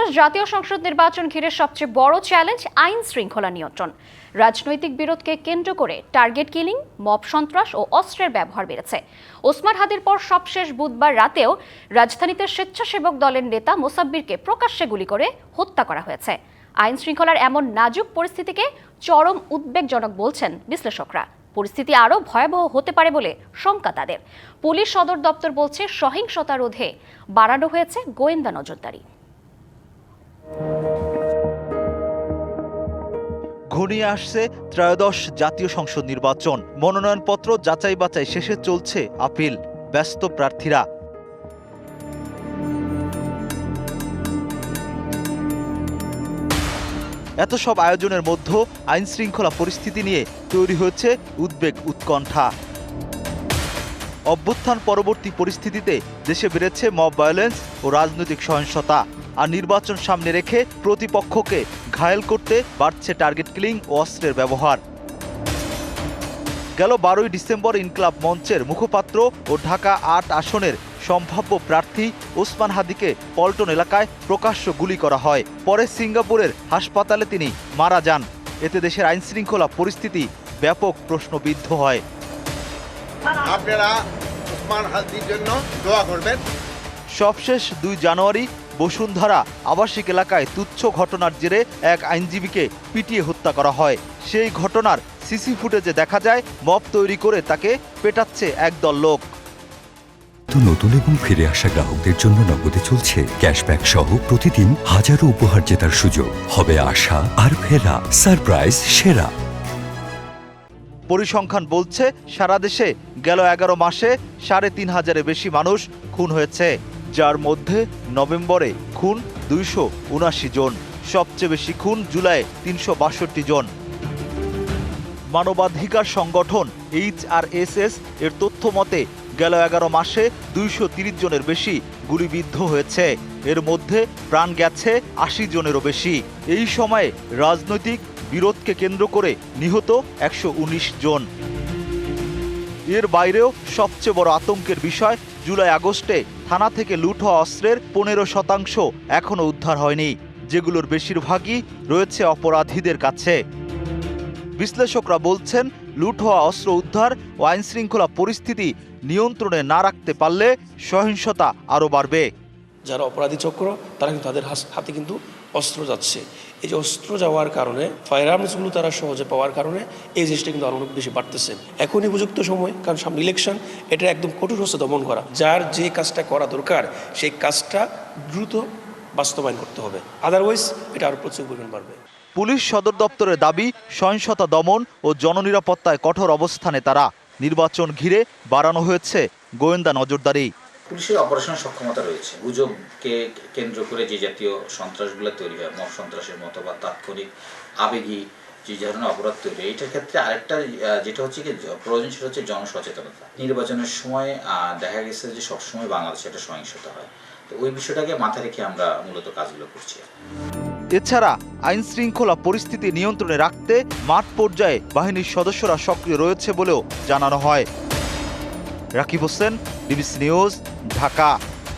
ত্রয়োদশ জাতীয় সংসদ নির্বাচন ঘিরে সবচেয়ে বড় চ্যালেঞ্জ আইন শৃঙ্খলা নিয়ন্ত্রণ। রাজনৈতিক বিরোধকে কেন্দ্র করে টার্গেট কিলিং, মব সন্ত্রাস ও অস্ত্রের ব্যবহার বেড়েছে। ওসমান হাদির পর সবশেষ বুধবার রাতেও রাজধানীতে স্বেচ্ছাসেবক দলের নেতা মোসাব্বিরকে প্রকাশ্যে গুলি করে হত্যা করা হয়েছে। আইন শৃঙ্খলার এমন নাজুক পরিস্থিতিকে চরম উদ্বেগজনক বলছেন বিশ্লেষকরা। পরিস্থিতি আরও ভয়াবহ হতে পারে বলে শঙ্কা তাদের। পুলিশ সদর দপ্তর বলছে সহিংসতা রোধে বাড়ানো হয়েছে গোয়েন্দা নজরদারি। ঘনিয়ে আসছে ত্রয়োদশ জাতীয় সংসদ নির্বাচন। মনোনয়নপত্র যাচাই বাছাই শেষে চলছে আপিল। ব্যস্ত প্রার্থীরা। এত সব আয়োজনের মধ্যে আইন শৃঙ্খলা পরিস্থিতি নিয়ে তৈরি হয়েছে উদ্বেগ, উৎকণ্ঠা। অভ্যুত্থান পরবর্তী পরিস্থিতিতে দেশে বেড়েছে মব ভায়োলেন্স ও রাজনৈতিক সহিংসতা। আর নির্বাচন সামনে রেখে প্রতিপক্ষকে ঘায়েল করতে বাড়ছে টার্গেট কিলিং ও অস্ত্রের ব্যবহার। গেল 12ই ডিসেম্বর ইনকিলাব মঞ্চের মুখপাত্র ও ঢাকা ৮ আসনের সম্ভাব্য প্রার্থী ওসমান হাদিকে পল্টন এলাকায় প্রকাশ্য গুলি করা হয়। পরে সিঙ্গাপুরের হাসপাতালে তিনি মারা যান। এতে দেশের আইন শৃঙ্খলা পরিস্থিতি ব্যাপক প্রশ্নবিদ্ধ হয়। আপনারা ওসমান হাদির জন্য দোয়া করবেন। সবশেষ ২ জানুয়ারি বসুন্ধরা আবাসিক এলাকায় তুচ্ছ ঘটনার জেরে এক আইনজীবীকে পিটিয়ে হত্যা করা হয়। সেই ঘটনার সিসি ফুটেজে দেখা যায় মব তৈরি করে তাকে পেটাচ্ছে একদল লোক। নতুন এবং ফিরে আসা গ্রাহকদের জন্য নগদে চলছে ক্যাশব্যাক সহ প্রতিদিন হাজারো উপহার জেতার সুযোগ। হবে আশা আর ফেরা, সারপ্রাইজ সেরা। পরিসংখ্যান বলছে সারা দেশে গেল 11 মাসে ৩,৫০০-এর বেশি মানুষ খুন হয়েছে, যার মধ্যে নভেম্বরে খুন ২৭৯ জন। সবচেয়ে বেশি খুন জুলাই ৩৬২ জন। মানবাধিকার সংগঠন HRSS এর তথ্য মতে গেল 11 মাসে ২৩০ জনের বেশি গুলিবিদ্ধ হয়েছে। এর মধ্যে প্রাণ গেছে ৮০ জনেরও বেশি। এই সময়ে রাজনৈতিক বিরোধকে কেন্দ্র করে নিহত ১১৯ জন। এর বাইরেও সবচেয়ে বড় আতঙ্কের বিষয়, জুলাই আগস্টে থানা থেকে লুট হওয়া অস্ত্রের ১৫% এখনও উদ্ধার হয়নি, যেগুলোর বেশিরভাগই রয়েছে অপরাধীদের কাছে। বিশ্লেষকরা বলছেন, লুট হওয়া অস্ত্র উদ্ধার ও আইনশৃঙ্খলা পরিস্থিতি নিয়ন্ত্রণে না রাখতে পারলে সহিংসতা আরও বাড়বে। যারা অপরাধী চক্র তারা কিন্তু তাদের হাতে কিন্তু অস্ত্র যাচ্ছে। এই যে অস্ত্র যাওয়ার কারণে, ফায়ার আর্মসগুলো তারা সহজে পাওয়ার কারণে এই জিনিসটা কিন্তু আরও বেশি বাড়তেছে। এখনই উপযুক্ত সময়, কারণ সামনে ইলেকশন, এটা একদম কঠোর হস্তে দমন করা। যার যে কাজটা করা দরকার সেই কাজটা দ্রুত বাস্তবায়ন করতে হবে, আদারওয়াইজ এটা আরও প্রচুর পরিমাণ বাড়বে। পুলিশ সদর দপ্তরের দাবি, সহিংসতা দমন ও জননিরাপত্তায় কঠোর অবস্থানে তারা। নির্বাচন ঘিরে বাড়ানো হয়েছে গোয়েন্দা নজরদারি। পুলিশের অপারেশন সক্ষমতা রয়েছে। গুজবকে কেন্দ্র করে যে জাতীয় সন্ত্রাসগুলো তৈরি হয়, মব সন্ত্রাসের মতো বা তাৎক্ষণিক আবেগী যে ধরনের অপরাধ তৈরি হয়, এইটার ক্ষেত্রে আরেকটা যেটা হচ্ছে কি প্রয়োজন, সেটা হচ্ছে জনসচেতনতা। নির্বাচনের সময় দেখা গেছে যে সবসময় বাংলাদেশে একটা সহিংসতা হয়, তো ওই বিষয়টাকে মাথায় রেখে আমরা মূলত কাজগুলো করছি। এছাড়া আইন শৃঙ্খলা পরিস্থিতি নিয়ন্ত্রণে রাখতে মাঠ পর্যায়ে বাহিনীর সদস্যরা সক্রিয় রয়েছে বলেও জানানো হয়। Rakib Hossain, DBC news, Dhaka.